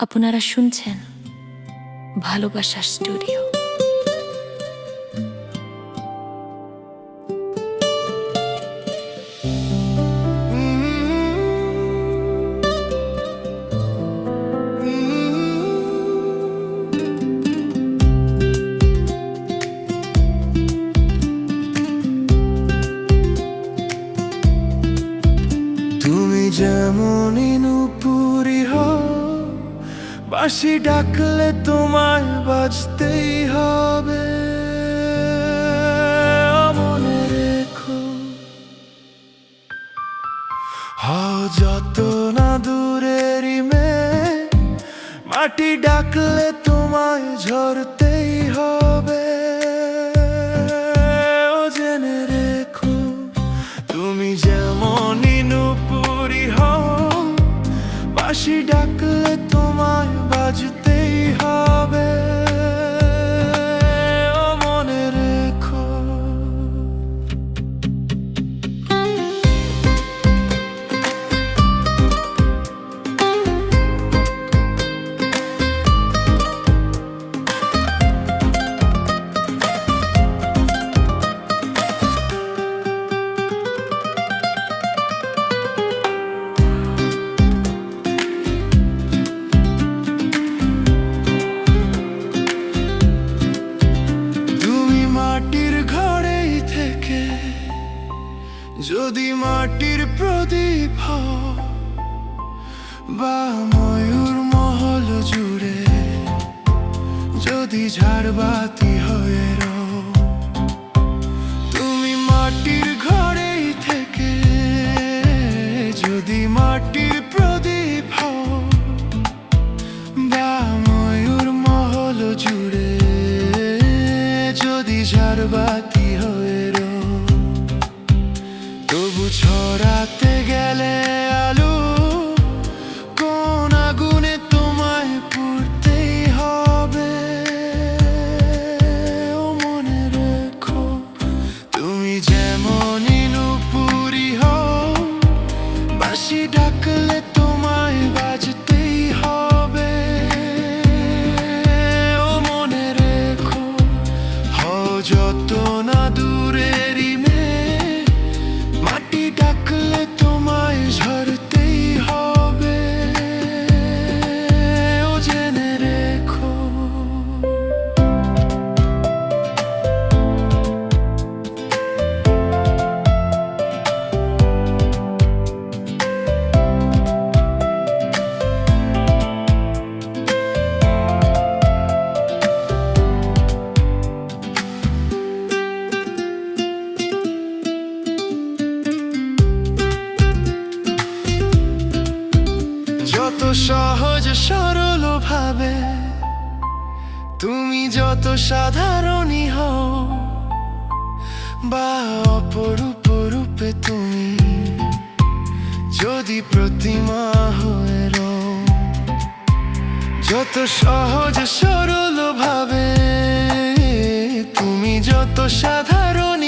আপনারা শুনছেন ভালোবাসার স্টুডিও। তুমি যেমনই নুপুরি হও, বাঁশি ডাকলে তোমায় বাজতেই হবে। মনে রেখো, হও যত না দূরেরই মেয়ে, মাটি ডাকলে তোমায় ঝরতেই হবে। ও জেনে রেখো, তুমি যেমনই নুপুরি হও, বাঁশি ডাকলে তোমায় বাজতেই হবে। ও মনে রেখো। যদি মাটির প্রদীপ হও, বা ময়ূর মহল জুড়ে যদি ঝাড়বাতি হয়ে রও, তুমি মাটির ঘরেই থেকে যদি মাটির প্রদীপ হও, বা ময়ূর মহল জুড়ে যদি ঝাড়বাতি হয়ে রও, তবু ছড়াতে গেলে আলো কোন আগুনে তোমায় পুড়তেই হবে। ও মনে রেখো, তুমি যেমনই নুপুরি হও, বাঁশি ডাকলে তোমায় বাজতেই হবে। ও মনে রেখো, হও যত না দূরেরই মেয়ে, মাটি ডাকলে তোমায় ঝরতেই হবে। ও জেনে রেখো। যত সহজ সরল ভাবে, তুমি যত সাধারণই হও, বা অপরূপ রূপে তুমি যদি প্রতিমা হয়ে রও, যত সহজ সরল ভাবে, তুমি যত সাধারণ